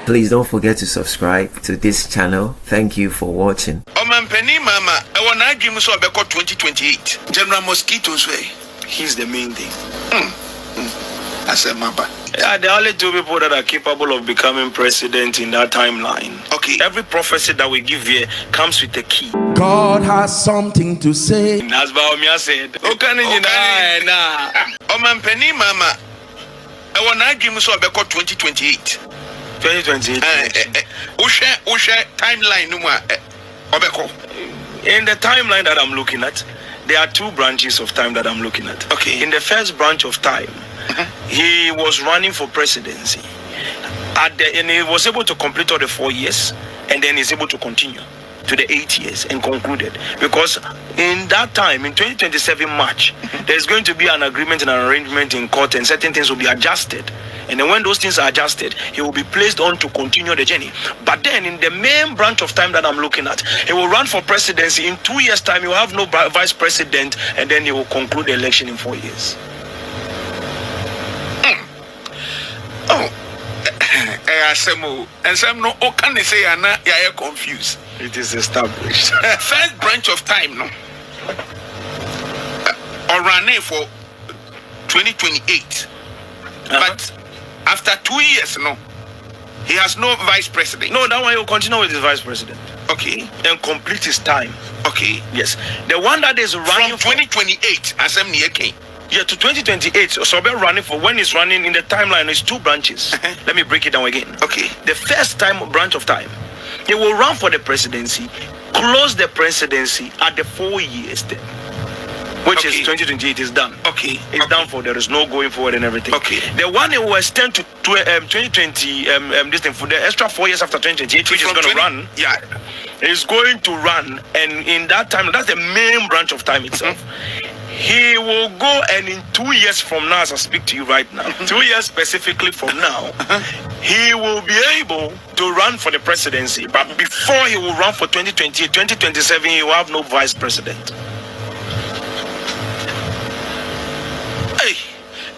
Please don't forget to subscribe to this channel. Thank you for watching. Omampeni mama, I want to dream so about 2028. General Mosquito's way. He's the main thing. I said, Mama. Yeah, the only two people that are capable of becoming president in that timeline. Okay. Every prophecy that we give here comes with a key. God has something to say. That's Bawumia said. Omampeni mama, I want to dream so about 2028. 2028. Timeline In the timeline that I'm looking at, there are two branches of time that I'm looking at. Okay. In the first branch of time, he was running for presidency. And he was able to complete all the 4 years, and then he's able to continue to the 8 years and concluded. Because in that time, in 2027 March, there's going to be an agreement and an arrangement in court, and certain things will be adjusted. And then when those things are adjusted, he will be placed on to continue the journey. But then in the main branch of time that I'm looking at, he will run for presidency. In 2 years' time, he will have no vice president, and then he will conclude the election in 4 years. And some no can they say you're confused. It is established. First branch of time, no. Or running for 2028. But after 2 years, no. He has no vice president. No, that one he will continue with his vice president. Okay. And complete his time. Okay. Yes. The one that is running from 2028, as I'm near King. Yeah, to 2028. So we're running for when he's running in the timeline is two branches. Let me break it down again. Okay. The first branch of time, he will run for the presidency, close the presidency at the 4 years then, which is 2028 is done. Okay. It's done for. There is no going forward and everything. Okay. The one he will extend to 2020 this thing for the extra 4 years after 2028, which is going to run. Yeah. Is going to run, and in that time, that's the main branch of time itself. He will go, and in 2 years from now, as I speak to you right now, 2 years specifically from now, he will be able to run for the presidency. But before he will run for 2028, 2027, he will have no vice president. Hey,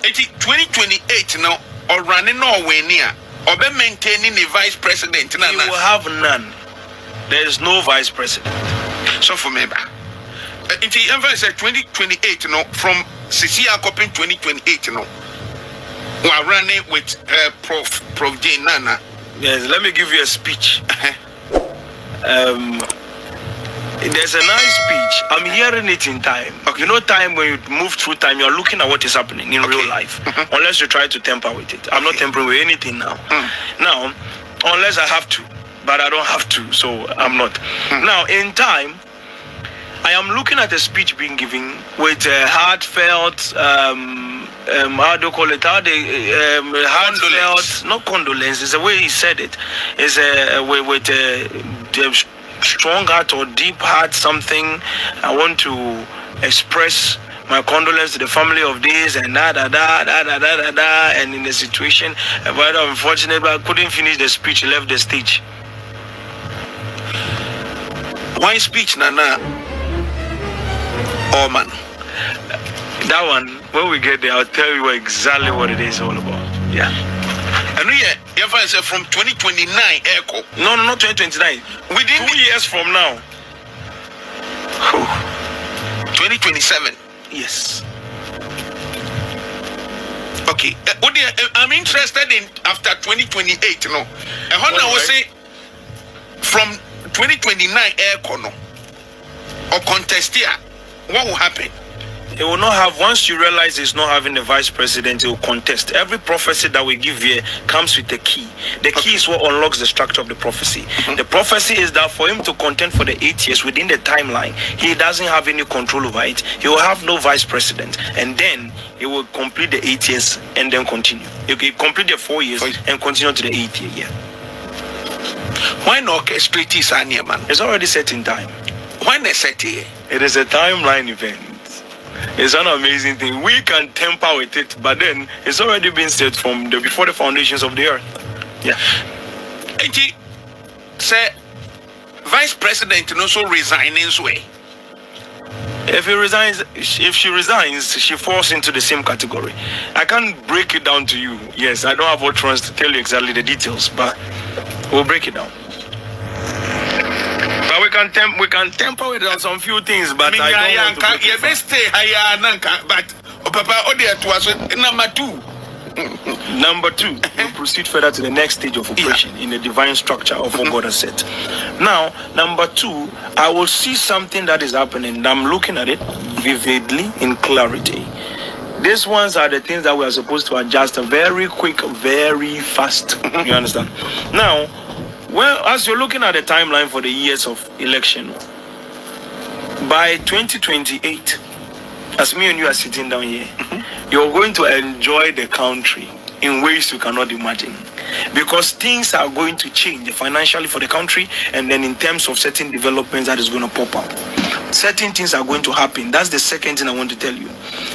2028 now, or running nowhere near, or be maintaining the vice president. He will have none. There is no vice president. So for me, in the emphasis 2028, no, from Sisia copying 2028, no, we are running with Prof J Nana. Yes, let me give you a speech. There's a nice speech. I'm hearing it in time. Okay. You know, time when you move through time, you're looking at what is happening in real life. Unless you try to tamper with it. I'm not tampering with anything now. Now, unless I have to, but I don't have to, so I'm not. Now, in time, I am looking at a speech being given with heartfelt, how do you call it? Heartfelt, not condolence. It's the way he said it. It's with a strong heart or deep heart. Something I want to express my condolence to the family of this and and in the situation. But unfortunately, I couldn't finish the speech. He left the stage. Why speech, Nana? Oh man, that one, when we get there, I'll tell you exactly what it is all about. Yeah. And we are from 2029 echo. No, not 2029. Within 2 years from now. 2027. Yes. Okay. I'm interested in after 2028, no. And what I will say from 2029 echo, no, or contest here. What will happen? It will not have, once you realize he's not having the vice president, he will contest. Every prophecy that we give here comes with a key. The key is what unlocks the structure of the prophecy. The prophecy is that for him to contend for the 8 years within the timeline, he doesn't have any control over it. He will have no vice president. And then he will complete the 8 years and then continue. He will complete the 4 years and continue to the 8th year. Why not orchestrate this, man? It's already set in time. Why not set here? It is a timeline event. It's an amazing thing. We can tamper with it, but then it's already been set from before the foundations of the earth. Yeah. Say, Vice President also resigning way. If he resigns, if she resigns, she falls into the same category. I can't break it down to you. Yes, I don't have utterance to tell you exactly the details, but We'll break it down. But we can temper with some few things, but I don't want to break it down. But Papa, number 2. Number 2, we proceed further to the next stage of operation in the divine structure of what God has said. Now, number 2, I will see something that is happening, and I'm looking at it vividly in clarity. These ones are the things that we are supposed to adjust very quick, very fast. You understand? Now, well, as you're looking at the timeline for the years of election, by 2028, as me and you are sitting down here, you're going to enjoy the country in ways you cannot imagine. Because things are going to change financially for the country, and then in terms of certain developments that is going to pop up. Certain things are going to happen. That's the second thing I want to tell you.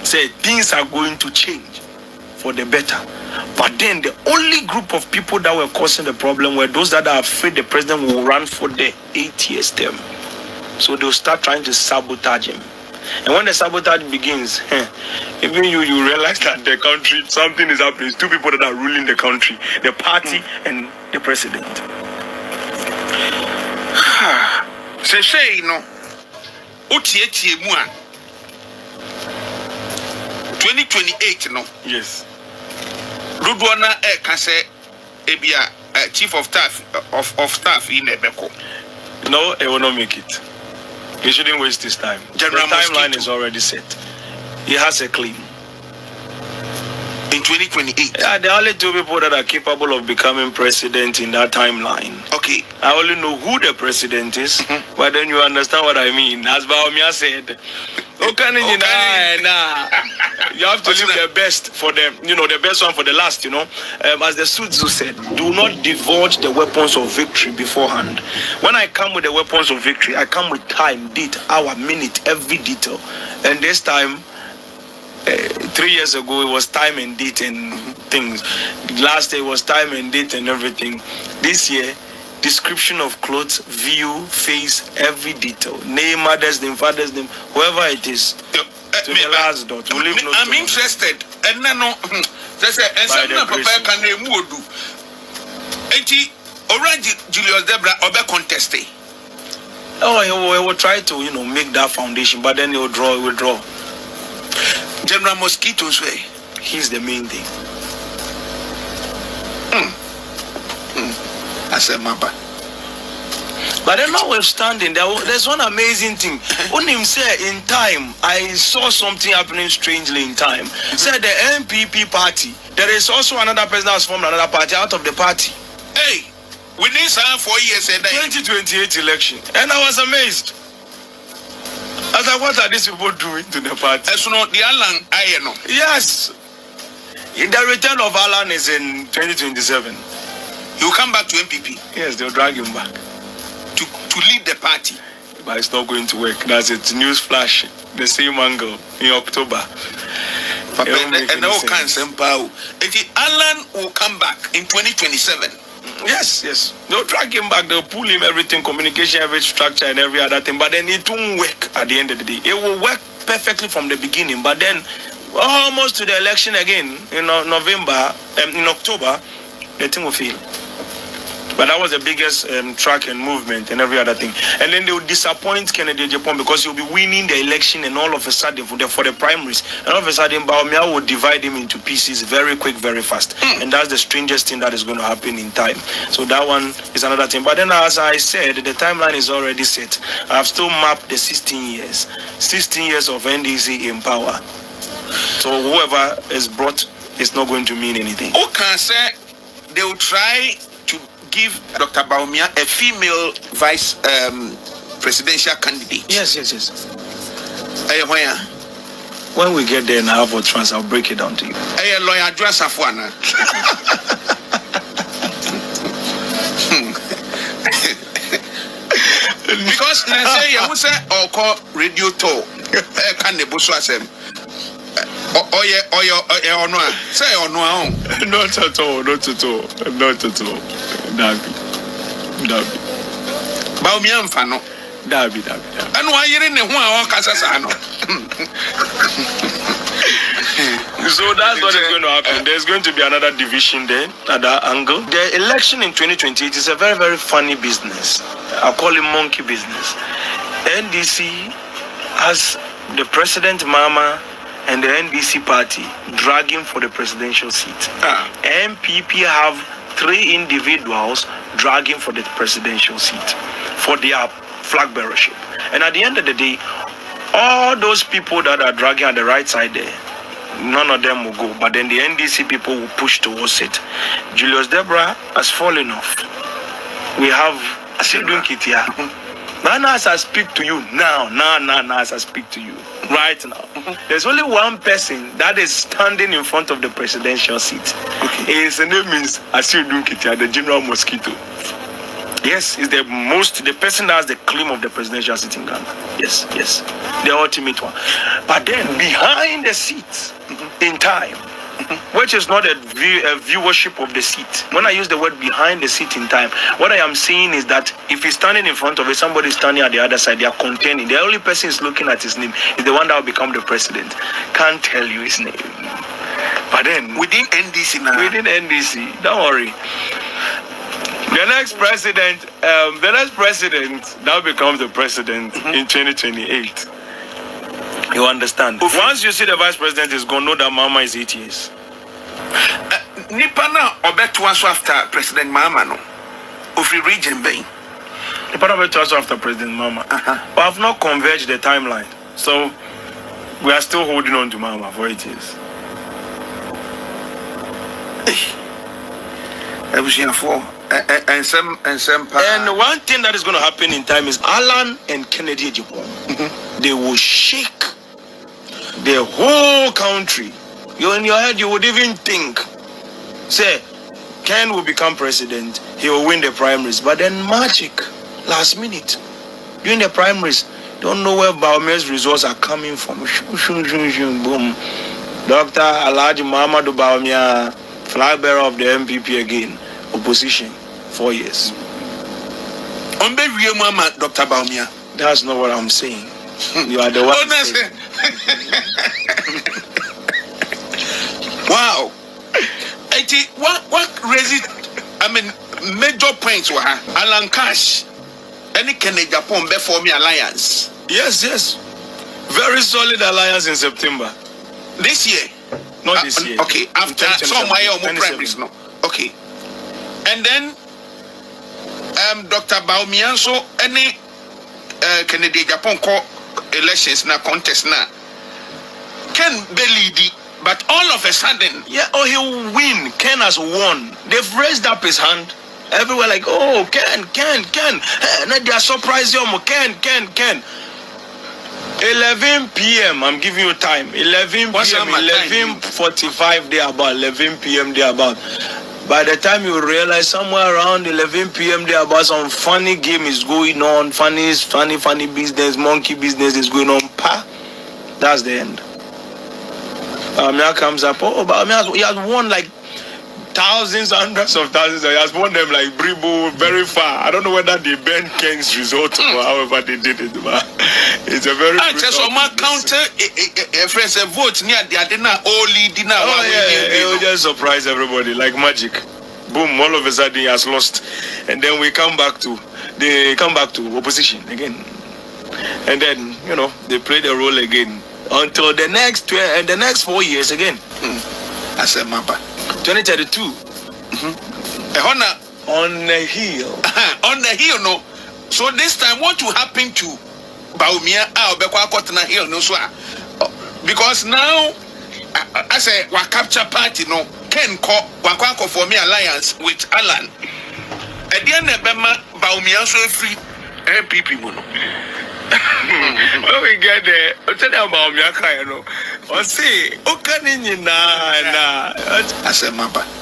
Say things are going to change for the better. But then the only group of people that were causing the problem were those that are afraid the president will run for the 8 years term. So they'll start trying to sabotage him. And when the sabotage begins, even you realize that the country, something is happening. It's 2 people that are ruling the country, the party and the president. Say no. 2028 no. Yes. Rudwana can say Ebia chief of staff in Ebeko. No, it will not make it. He shouldn't waste his time. The timeline is already set. He has a claim. In 2028. Yeah, there are only 2 people that are capable of becoming president in that timeline. Okay. I only know who the president is, but then you understand what I mean. As Bawumia said, you have to leave the best for them, the best one for the last, As the Sudzu said, do not divulge the weapons of victory beforehand. When I come with the weapons of victory, I come with time, date, hour, minute, every detail. And this time, 3 years ago, it was time and date and things. Last year, it was time and date and everything. This year, description of clothes, view, face, every detail. Name, mother's name, father's name, whoever it is. To the last dot. I'm interested. And no, that's it. And some Papa can name Wodu. Already Julius Debra Obe contested. Oh, he will try to, make that foundation, but then he will draw. General Mosquito's way. He's the main thing. I said, Mamba. But then notwithstanding, there's one amazing thing. When him say in time, I saw something happening strangely in time. Said the NPP party, there is also another person that has formed another party out of the party. Hey, within 4 years, 2028 election. And I was amazed. I was like, what are these people doing to the party? As you know, the Alan, I know. Yes. The return of Alan is in 2027. He will come back to NPP. Yes, they'll drag him back. To lead the party. But it's not going to work. That's it. News flash. The same angle in October. And no cancel. Alan will come back in 2027. Yes. They'll drag him back. They'll pull him everything, communication, every structure and every other thing. But then it won't work at the end of the day. It will work perfectly from the beginning. But then almost to the election again, in October, the thing will fail. But that was the biggest track and movement and every other thing. And then they would disappoint Kennedy Agyapong because he'll be winning the election, and all of a sudden for the primaries, and all of a sudden Bawumia would divide him into pieces very quick, very fast. And that's the strangest thing that is going to happen in time. So that one is another thing. But then, as I said, the timeline is already set. I've still mapped the 16 years of NDC in power. So whoever is brought is not going to mean anything. Who can say they will try to give Dr. Bawumia a female vice presidential candidate? Yes. Where? When we get there in Harvard Trans, I'll break it down to you. Lawyer Adjei Sowah. Because I say you say or call radio talk. Can the boss say? Oh yeah, no. Say or no. Not at all. Dabi. Bawumia mfano. Dabi. And why you in the one kasa sa no? So that's what is going to happen. There's going to be another division there at that angle. The election in 2028 is a very, very funny business. I call it monkey business. NDC has the president mama and the NDC party dragging for the presidential seat. NPP have 3 individuals dragging for the presidential seat for their flag bearership. And at the end of the day, all those people that are dragging at the right side there, none of them will go. But then the NDC people will push towards it. Julius Deborah has fallen off. We have Asidun Kitia. Now as I speak to you, now as I speak to you, right now, there's only one person that is standing in front of the presidential seat. His name is Asidun Kitia, the General Mosquito. Yes, is the person that has the claim of the presidential seat in Ghana. Yes, the ultimate one. But then behind the seat, in time, which is not a viewership of the seat. When I use the word behind the seat in time, what I am saying is that if he's standing in front of it, somebody is standing at the other side, they are contending. The only person is looking at his name is the one that will become the president. Can't tell you his name. But then within NDC now. Within NDC, don't worry. The next president now becomes the president in 2028. You understand? Once you see the vice president is gone, know that Mama is 8 years. Nipa na obeto aso after President Mama no. Of region bay. Nipa na obeto aso after President Mama. But I've not converged the timeline. So we are still holding on to Mama for 8 years. And one thing that is going to happen in time is Alan and Kennedy Agyapong. They will shake the whole country. You in your head, you would even think, say, Ken will become president, he will win the primaries. But then magic, last minute, during the primaries, don't know where Bawumia's results are coming from. Boom. Dr. Alhaji Muhammadu Bawumia, flag bearer of the NPP again, opposition, 4 years. Dr. Bawumia. That's not what I'm saying. You are the one. Oh, that's it. Wow. What raises, major points were Alan Cash, any Agyapong before me alliance. Yes. Very solid alliance in September. This year? Not this year. Okay, after some primaries, no. Okay. And then Dr. Bawumia, so any Agyapong call elections na contest na Ken be lead, but all of a sudden, he will win. Ken has won. They've raised up his hand. Everywhere like, oh, Ken. And they are surprised, Ken. 11 p.m. I'm giving you time. 11 p.m. 11:45 there about 11 p.m. there about. By the time you realize somewhere around 11 p.m. there about, some funny game is going on, funny business, monkey business is going on. That's the end. Bawumia comes up. Bawumia, he has won like thousands, hundreds of thousands. He has won them like Bribo very far. I don't know whether they burned Ken's result or however they did it. But it's a very just on my counter, friends vote near the Adena only dinner. It will just surprise everybody like magic. Boom! All of a sudden he has lost, and then they come back to opposition again, and then they play the role again until the next 4 years again. I said, Mapa. 2032. On the hill. On the hill, no. So this time, what will happen to Bawumia? Na hill, no, so because now, I say, we capture party, no. Ken Wakako for me alliance with Alan. At the end of Bawumia so free NPP, no. When we get there, I'll tell you about Bawumia, I say, okay, na. I said, Mapa.